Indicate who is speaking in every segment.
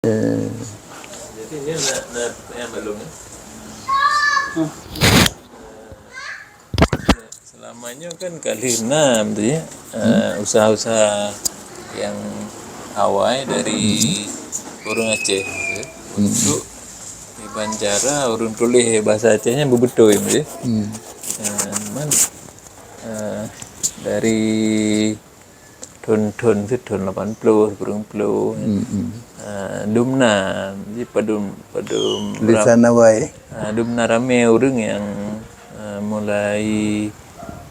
Speaker 1: Jadi dia nak yang belum ya. Selamanya kan kali 6 tu ya. Usaha-usaha yang awal dari orang Aceh ya, untuk di Banjara orang tulis bahasa Acehnya betul ya. Man, dari tahun-tahun tu tahun 80 90 Dumna jadi padum
Speaker 2: Tulisan awai.
Speaker 1: Dumna ramai orang yang mulai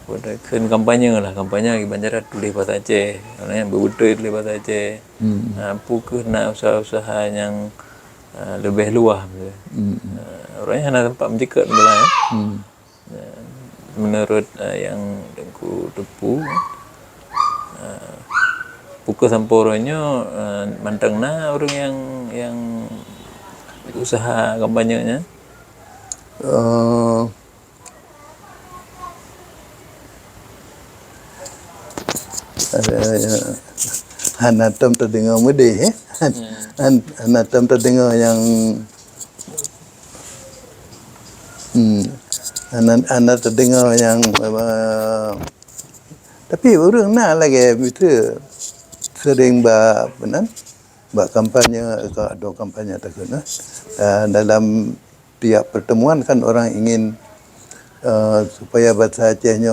Speaker 1: buatkan kampanye di Banjaran tulis bahasa Aceh, orang yang betul tulis bahasa Aceh. Pukul nak usaha-usaha yang lebih luas. Orangnya hanya tempat mencekat belah ya. Menurut yang Dengku Tepu, pukul samporanya mantang orang yang usaha kampanyenya.
Speaker 2: Hanatam terdengar mudah Hanatam terdengar yang anak terdengar yang tapi orang nak lagi itu sering buat kampanye ada kampanye takkan dalam tiap pertemuan kan orang ingin supaya bahasa Acehnya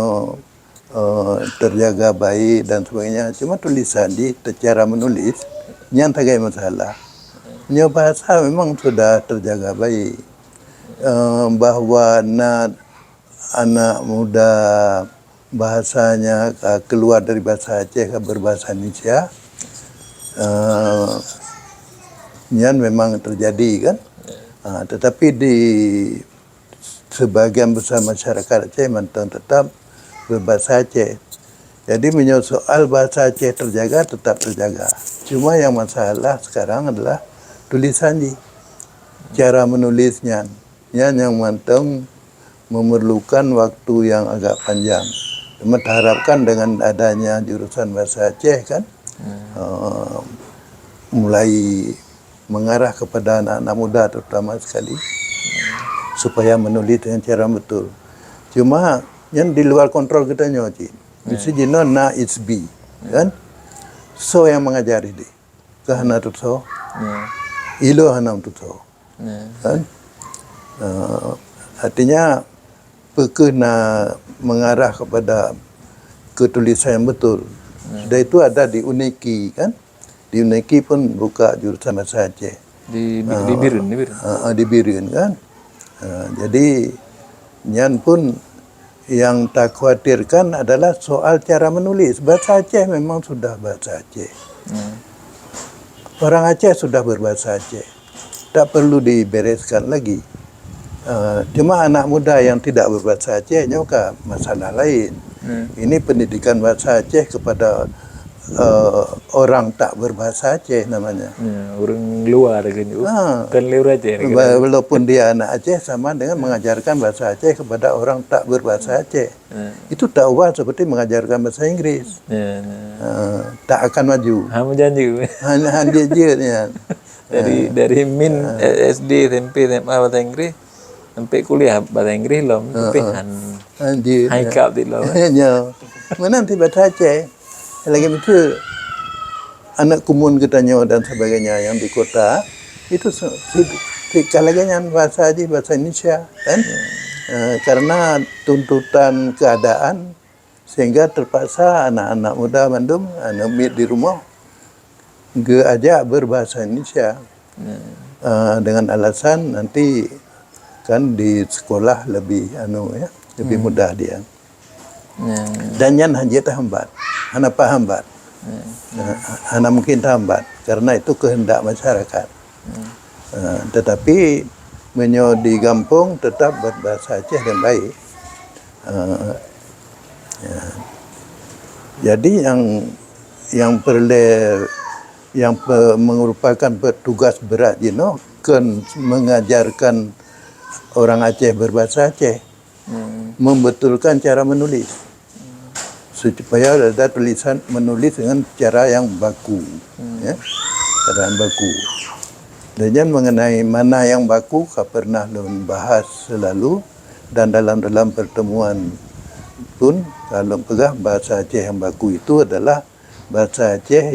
Speaker 2: terjaga baik dan sebagainya. Cuma tulisan cara menulis yang tak ada masalah. Punya bahasa memang sudah terjaga baik. Bahawa anak muda bahasanya keluar dari bahasa Aceh ke berbahasa Indonesia, yang memang terjadi kan. Tetapi di sebagian besar masyarakat Aceh memang tetap berbahasa Aceh. Jadi soal bahasa Aceh terjaga tetap terjaga. Cuma yang masalah sekarang adalah tulisan cara menulisnya. Yang mantang memerlukan waktu yang agak panjang. Cuma harapkan dengan adanya jurusan bahasa Aceh kan, mulai mengarah kepada anak-anak muda terutama sekali, supaya menulis dengan cara betul. Cuma yang di luar kontrol kita nyoci. Misalnya na it's B, kan? So yang mengajari dia, kahana tu so, ilo hanam tu so, kan? Artinya kena mengarah kepada ketulisan yang betul. Sudah itu ada di Uniki kan? Di Uniki pun buka jurusan bahasa Aceh.
Speaker 1: Di Birun.
Speaker 2: Di Birun kan? Jadi Nyan pun yang tak khawatirkan adalah soal cara menulis. Bahasa Aceh memang sudah bahasa Aceh. Orang Aceh sudah berbahasa Aceh. Tak perlu dibereskan lagi. Cuma anak muda yang tidak berbahasa Aceh juga masalah lain. Ini pendidikan bahasa Aceh kepada orang tak berbahasa Aceh namanya.
Speaker 1: Orang luar kan itu. Kan luar Aceh.
Speaker 2: Walaupun dia anak Aceh sama dengan mengajarkan bahasa Aceh kepada orang tak berbahasa Aceh. Itu tak ubah seperti mengajarkan bahasa Inggris. Tak akan maju.
Speaker 1: Janji.
Speaker 2: Hanya dia.
Speaker 1: Dari min SD, SMP, SMA bahasa Inggris sampai kuliah bahasa Inggris loh. Tapi high cup di loh.
Speaker 2: Mana nanti bahasa Aceh? Lagi itu anak kumun katanya dan sebagainya yang di kota itu kalaganya bahasa Indonesia kan, karena tuntutan keadaan sehingga terpaksa anak-anak muda Bandung di rumah ajak berbahasa Indonesia dengan alasan nanti kan di sekolah lebih lebih mudah dia. Dan yang hanya terhambat, anak hambat, anak mungkin terhambat karena itu kehendak masyarakat. Tetapi di kampung tetap berbahasa Aceh yang baik. Jadi yang merupakan tugas berat kan mengajarkan orang Aceh berbahasa Aceh, membetulkan cara menulis supaya ada tulisan menulis dengan cara yang baku, cara yang baku. Dan mengenai mana yang baku, kau pernah lun bahas selalu, dan dalam pertemuan pun kalau pegah bahasa Aceh yang baku itu adalah bahasa Aceh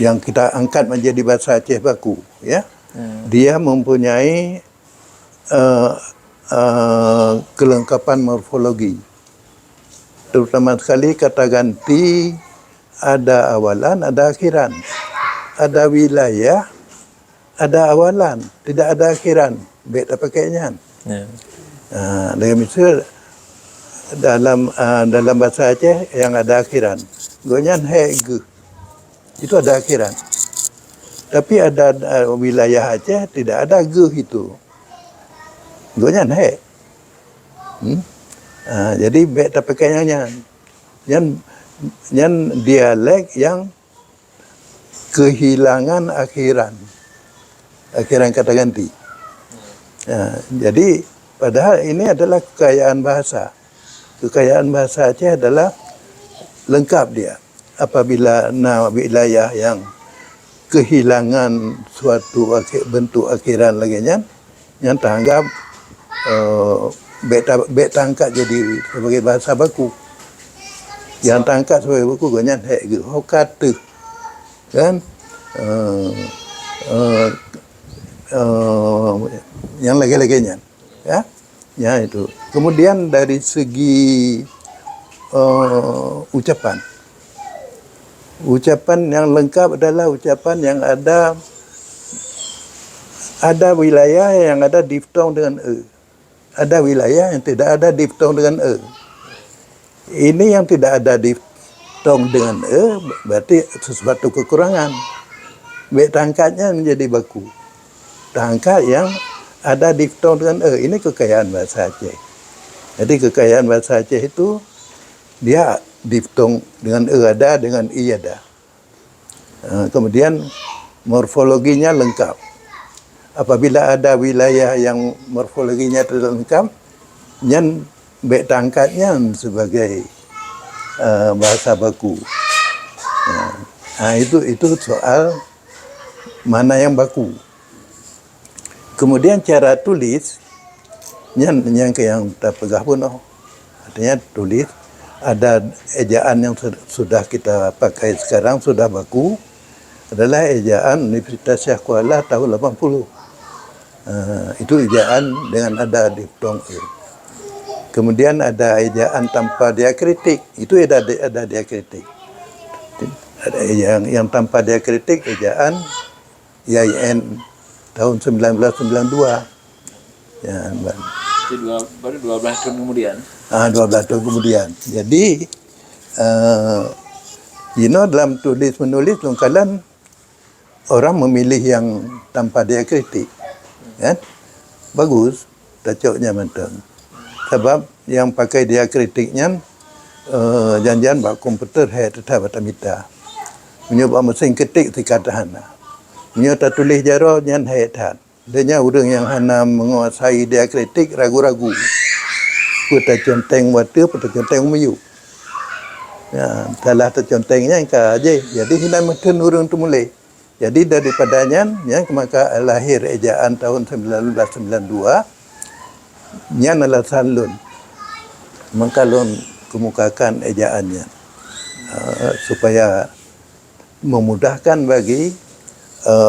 Speaker 2: yang kita angkat menjadi bahasa Aceh baku, ya. Dia mempunyai kelengkapan morfologi, terutama sekali kata ganti ada awalan, ada akhiran, ada wilayah, ada awalan, tidak ada akhiran. Baik tak pakainya.
Speaker 1: Ya.
Speaker 2: Dengan misal dalam bahasa Aceh yang ada akhiran, gonyan he ge, itu ada akhiran. Tapi ada wilayah Aceh tidak ada ge itu, gonyan he. Jadi baik tak pakainya. Yang dialek yang kehilangan akhiran kata ganti. Jadi padahal ini adalah kekayaan bahasa. Kekayaan bahasa Aceh adalah lengkap dia. Apabila wilayah yang kehilangan suatu bentuk akhiran lagi yang tanggap bet tangkat jadi sebagai bahasa baku. Yang tangkat sebagai baku ganyan hek ge kata kan yang lagi-laginya, ya itu. Kemudian dari segi ucapan yang lengkap adalah ucapan yang ada wilayah yang ada diftong dengan e, ada wilayah yang tidak ada diftong dengan e. Ini yang tidak ada diftong dengan e berarti sesuatu kekurangan. Baik tangkatnya menjadi baku. Tangkat yang ada diftong dengan e, ini kekayaan bahasa Aceh. Jadi kekayaan bahasa Aceh itu dia diftong dengan e ada, dengan i ada. Kemudian morfologinya lengkap. Apabila ada wilayah yang morfologinya tidak lengkap, yang baik tangkatnya sebagai bahasa baku. Itu soal mana yang baku. Kemudian cara tulis, yang tak pegah pun, artinya tulis, ada ejaan yang sudah kita pakai sekarang, sudah baku, adalah ejaan Universitas Shah Kuala tahun 80. Itu ejaan dengan ada diftong e. Kemudian ada ejaan tanpa diakritik, itu ada diakritik. Ada yang tanpa diakritik, ejaan IAIN tahun 1992. Ya,
Speaker 1: Itu baru 12 tahun kemudian.
Speaker 2: 12 tahun kemudian. Jadi, dalam tulis-menulis, kadang orang memilih yang tanpa diakritik. Kan? Bagus, cocoknya mentang. Sebab yang pakai diakritiknya, janjian bak komputer, tetap mita. Menyebab mesin ketik si kata hana. Menyata tulis jaro nyan hayat. Denya orang yang hana menguasai diakritik ragu-ragu. Putar conteng watu, putar conteng umayu. Ya, salah tercontengnya yang aja. Jadi hina mungkin orang tu mulai. Jadi daripadanya, maka lahir ejaan tahun 1992. Nyan adalah salun. Maka lun kemukakan ejaannya supaya memudahkan bagi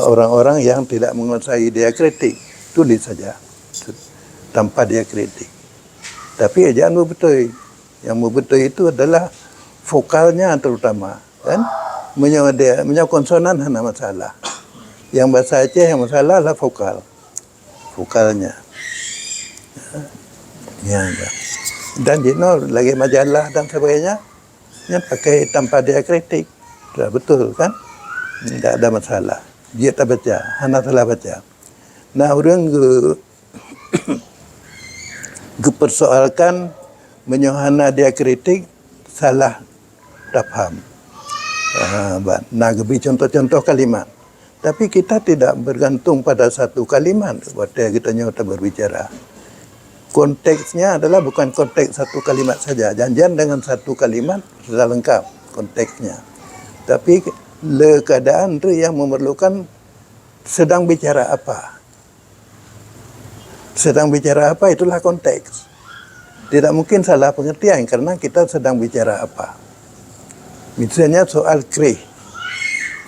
Speaker 2: orang-orang yang tidak menguasai diakritik, tulis saja tanpa diakritik. Tapi ejaan betul. Yang betul itu adalah vokalnya terutama, kan? Menyo konsonan hanya masalah. Yang bahasa Aceh yang masalah adalah vokalnya. Ya. Dan lagi majalah dan sebagainya, yang pakai tanpa diakritik. Sudah betul kan? Tidak ada masalah. Dia tak baca, hanya salah baca. Nah, orang persoalkan menyohana diakritik salah tak faham. Nah, gebi contoh-contoh kalimat. Tapi kita tidak bergantung pada satu kalimat waktu kita nyata berbicara. Konteksnya adalah bukan konteks satu kalimat saja. Janjian dengan satu kalimat sudah lengkap konteksnya. Tapi keadaan tu yang memerlukan sedang bicara apa. Sedang bicara apa itulah konteks. Tidak mungkin salah pengertian karena kita sedang bicara apa. Misalnya soal krih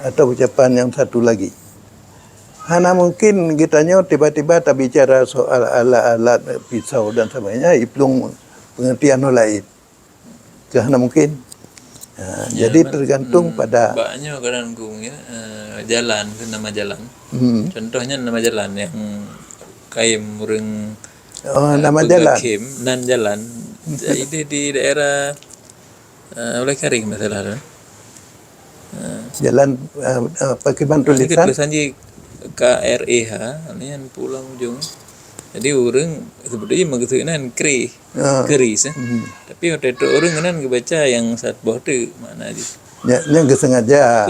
Speaker 2: atau ucapan yang satu lagi. Hana mungkin kitanya tiba-tiba tak bicara soal alat-alat pisau dan sebagainya, iplung pengertian lain. Kerana mungkin. Jadi tergantung pada
Speaker 1: banyak kadang ya, jalan itu nama jalan. Contohnya nama jalan yang kaim urang
Speaker 2: nama jalan.
Speaker 1: Kim dan jalan. Ini di daerah oleh Karing masalah.
Speaker 2: Jalan pakai tulisan.
Speaker 1: Tulisan je KREH, ini yang pulang ujung. Jadi orang sebetulnya maksudnya keri, keris. Tapi waktu itu orang kan baca yang saat bawah tu mana aja.
Speaker 2: Yang sengaja.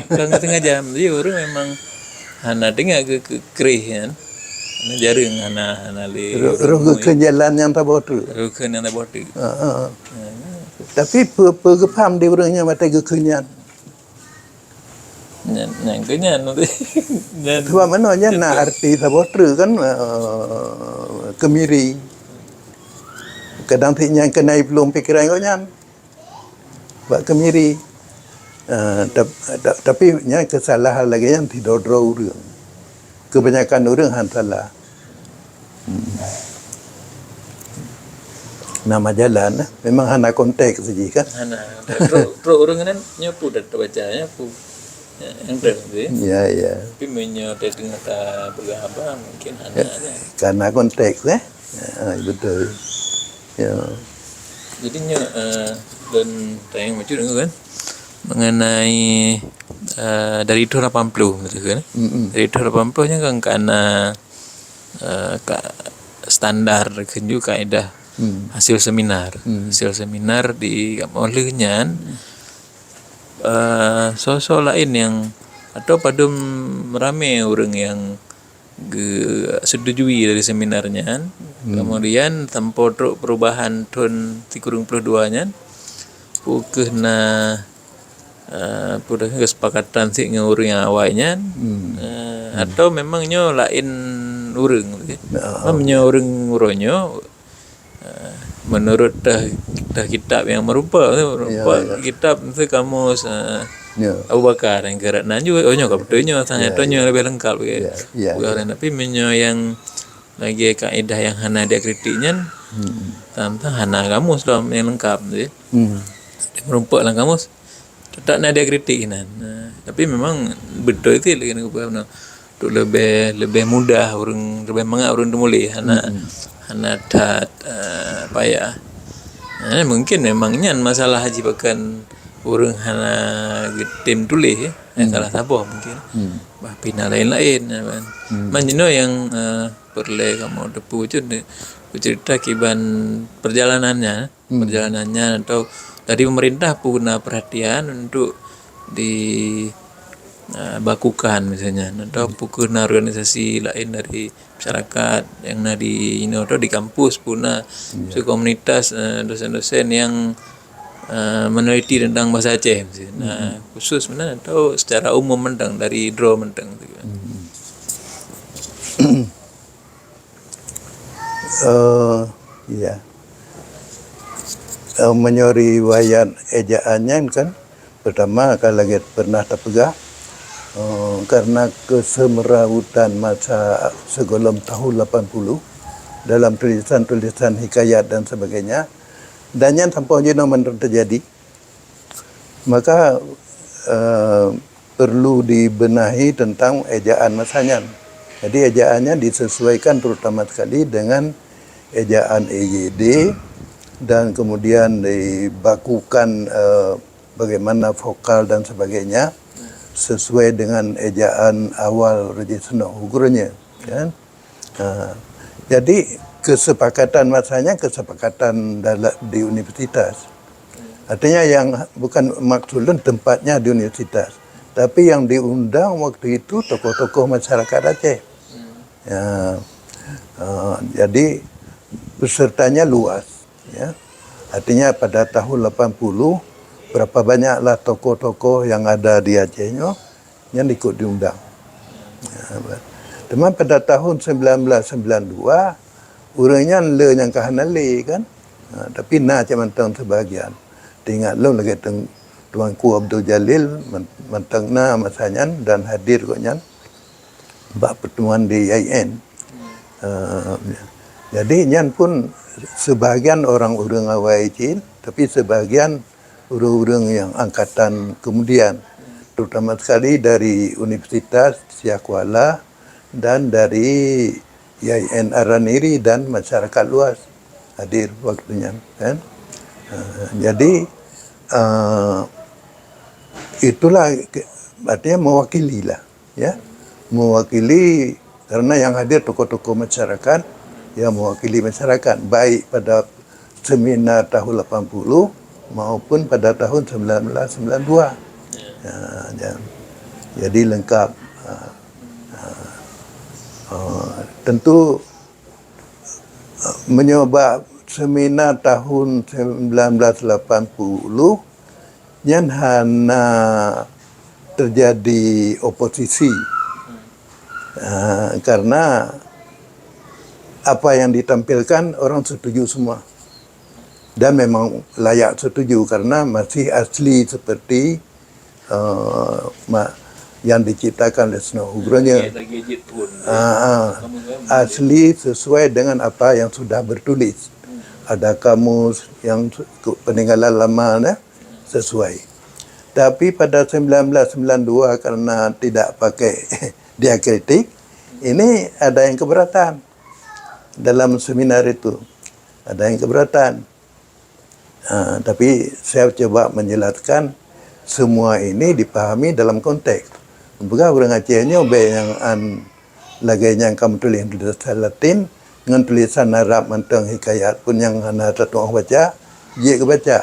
Speaker 1: Kan sengaja. Jadi orang memang hana dengar ke kerih kan. Hana jarang hana li.
Speaker 2: Orang ke jalan yang tak bawah tu.
Speaker 1: Rukun yang tak bawah tu.
Speaker 2: Tapi paham dia orangnya mata kekenyan.
Speaker 1: Yang kenyan nanti.
Speaker 2: Sebab mananya nak arti sabotra kan kemiri. Kadang yang kena belum pikiran kau nyan. Buat kemiri. Tapi nya kesalahan lagi yang tidak draw orang. Kebanyakan orang han salah. Nama jalan memang hana konteks saja kan.
Speaker 1: Hana. Terus orang kan nyapu dah baca nyapu. Yang tu
Speaker 2: ya.
Speaker 1: Tapi menyo dengar tak bergabah mungkin hanya
Speaker 2: karena konteks betul ya.
Speaker 1: Jadinya dan tayang macam tu kan mengenai dari 280 betul kan. Dari 280 nya kan karena standar kan juga kaedah hasil seminar di olehnya sosok lain yang atau pada ramai orang yang setujui dari seminarnya kemudian tanpa perubahan tahun 32 nya kena pudah kesepakatan sih dengan orang yang awalnya atau memangnya lain orang memangnya orang menurut dah kitab yang merupa kitab itu kamus Abu Bakar yang kerat nanju ohnya kabutnya sangat tonyo lebih lengkap tapi menyo yang lagi kaidah yang hana dia kritiknya tentang hana kamus dalam yang lengkap tu merupa dalam kamus tak nak dia kritik tapi memang betul itu lagi untuk lebih mudah orang lebih mengak orang mulai hana dat payah. Mungkin memangnya masalah haji bahkan orang hana tim tulis salah siapa mungkin. Pina lain-lain kan. Manjino yang perle kamu depu cerita kiban perjalanannya atau dari pemerintah punya perhatian untuk bakukan misalnya atau pukul organisasi lain dari masyarakat yang di atau di kampus puna komunitas dosen-dosen yang meneliti tentang bahasa Aceh misalnya. Khusus mana atau secara umum mentang dari draw mentang gitu.
Speaker 2: Ya. Menyori riwayat ejaannya kan pertama kalau lagi pernah terpegah karena kesemerawutan masa segolong tahun 80 dalam tulisan-tulisan hikayat dan sebagainya dan yang tanpa jenis terjadi maka perlu dibenahi tentang ejaan masanya. Jadi ejaannya disesuaikan terutama sekali dengan ejaan EYD dan kemudian dibakukan bagaimana vokal dan sebagainya sesuai dengan ejaan awal registrasi ukurnya kan. Jadi kesepakatan masanya kesepakatan di universitas. Artinya yang bukan maksudnya tempatnya di universitas, tapi yang diundang waktu itu tokoh-tokoh masyarakat Aceh. Jadi pesertanya luas ya. Artinya pada tahun 80 berapa banyaklah tokoh-tokoh yang ada di Acehnya yang ikut diundang. Cuma pada tahun 1992 orangnya le yang kahanali kan. Tapi na macam mentang sebahagian. Tinggal lo lagi Tuanku Abdul Jalil mentang na masanya dan hadir koknya bak pertemuan di IAIN. Jadi nyan pun sebahagian orang-orang awal Chin, tapi sebahagian orang-orang yang angkatan kemudian, terutama sekali dari Universitas Siak Kuala dan dari IAIN Araniri dan masyarakat luas hadir waktunya, kan? Jadi itulah artinya mewakili lah, ya, mewakili karena yang hadir tokoh-tokoh masyarakat yang mewakili masyarakat baik pada seminar tahun 80 maupun pada tahun 1992. Jadi lengkap. Tentu menyebab seminar tahun 1980 yang hanya terjadi oposisi karena apa yang ditampilkan orang setuju semua dan memang layak setuju karena masih asli seperti yang diciptakan oleh Snow Ugranya, asli sesuai dengan apa yang sudah bertulis. Ada kamus yang peninggalan lama sesuai. Tapi pada 1992 karena tidak pakai diakritik, ini ada yang keberatan dalam seminar itu. Ada yang keberatan. Tapi saya coba menjelaskan semua ini dipahami dalam konteks. Bukan orang Acehnya yang lagainya yang kamu tulis tulisan Latin dengan tulisan Arab mentang hikayat pun yang hana satu orang baca, dia ke baca.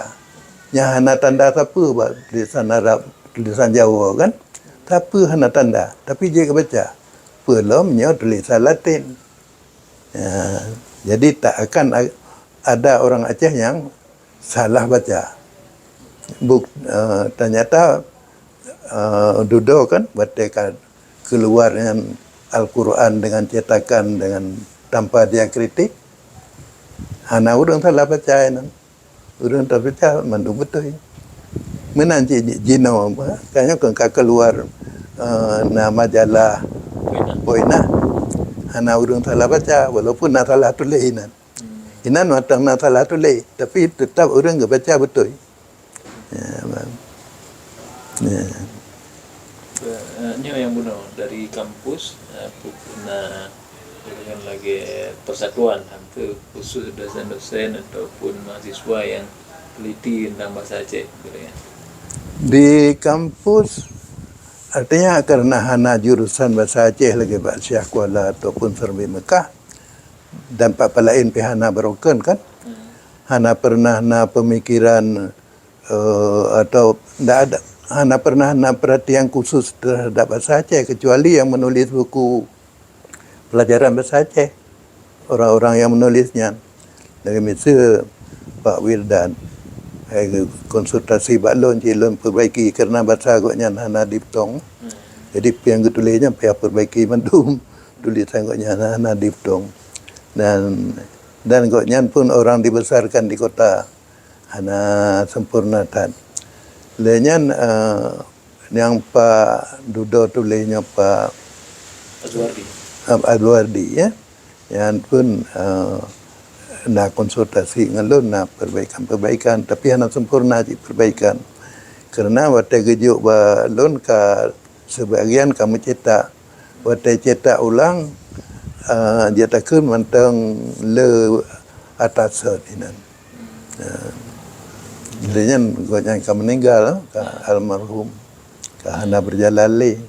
Speaker 2: Yang hana tanda siapa tulisan Arab, tulisan Jawa kan? Siapa hana tanda, tapi dia ke baca. Belumnya tulisan Latin. Jadi tak akan ada orang Aceh yang salah baca. Ternyata Dudo kan baca keluar dengan Al-Quran dengan cetakan dengan tanpa dia kritik. Hana orang salah baca nan. Orang tak baca mandung betul. Menanti Jino kayaknya kan keluar nama majalah Boina. Hana orang salah baca walaupun nak salah tulis inan. Inan matang nak salah tulis tapi tetap orang enggak baca betul.
Speaker 1: Ini yang benar dari kampus pernah dengan lagi persatuan hampir khusus dosen-dosen ataupun mahasiswa yang teliti tentang bahasa Aceh gitu ya.
Speaker 2: Di kampus artinya karena hana jurusan bahasa Aceh lagi bahasa Kuala ataupun Serbi Mekah dan pak lain pihana berokan kan. Hana pernah na pemikiran atau tidak ada hana pernah na perhatian khusus terhadap bahasa Aceh kecuali yang menulis buku pelajaran bahasa Aceh, orang-orang yang menulisnya dari misal Pak Wirdan konsultasi baklon cilon perbaiki karena bahasa agaknya hana diftong. Jadi yang tulisnya pihak perbaiki mandum tulisan agaknya hana diftong. Dan agaknya pun orang dibesarkan di kota hana sempurnatan. Lenyan yang Pak Dudo tulisnya Pak Adwardi ya, yang pun nak konsultasi ngelun nak perbaikan, tapi hana sempurna je perbaikan. Kerana waktu gejuk balon ka sebagian kamu cetak, waktu cetak ulang dia takkan mentang le atas inan. Jadinya gojang kamu meninggal ke almarhum ke hana berjalan le.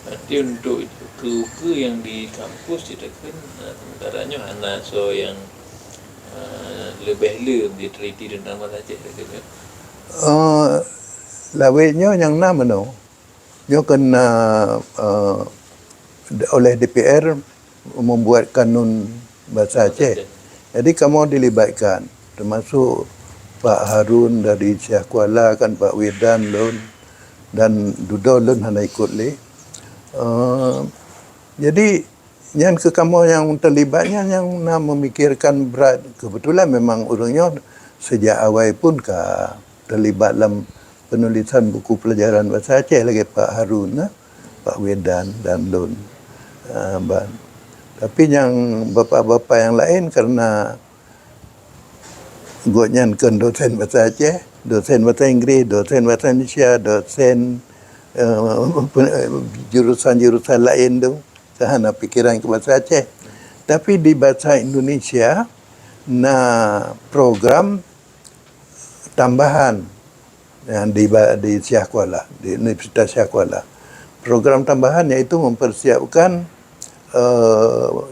Speaker 1: Berarti untuk buku yang di kampus kita kan sementaranya hana so yang lebih diteliti tentang bahasa Aceh gitu.
Speaker 2: Lawenya yang nama no. Nyo kena oleh DPR membuat kanun bahasa Aceh. Jadi kamu dilibatkan termasuk Pak Harun dari Syah Kuala kan, Pak Wedan lun dan Dudo lun hana ikut le. Jadi yang ke kamu yang terlibatnya yang nak memikirkan berat, kebetulan memang orangnya sejak awal pun terlibat dalam penulisan buku pelajaran bahasa Aceh lagi Pak Harun, Pak Wedan dan lun. Tapi yang bapa-bapa yang lain karena gotnya kan dosen bahasa Aceh, dosen bahasa Inggeris, dosen bahasa Indonesia, dosen jurusan-jurusan lain tu, saya nak pikiran ke bahasa Aceh. Tapi di bahasa Indonesia, program tambahan yang di Syah Kuala, di Universitas Syah Kuala. Program tambahan iaitu mempersiapkan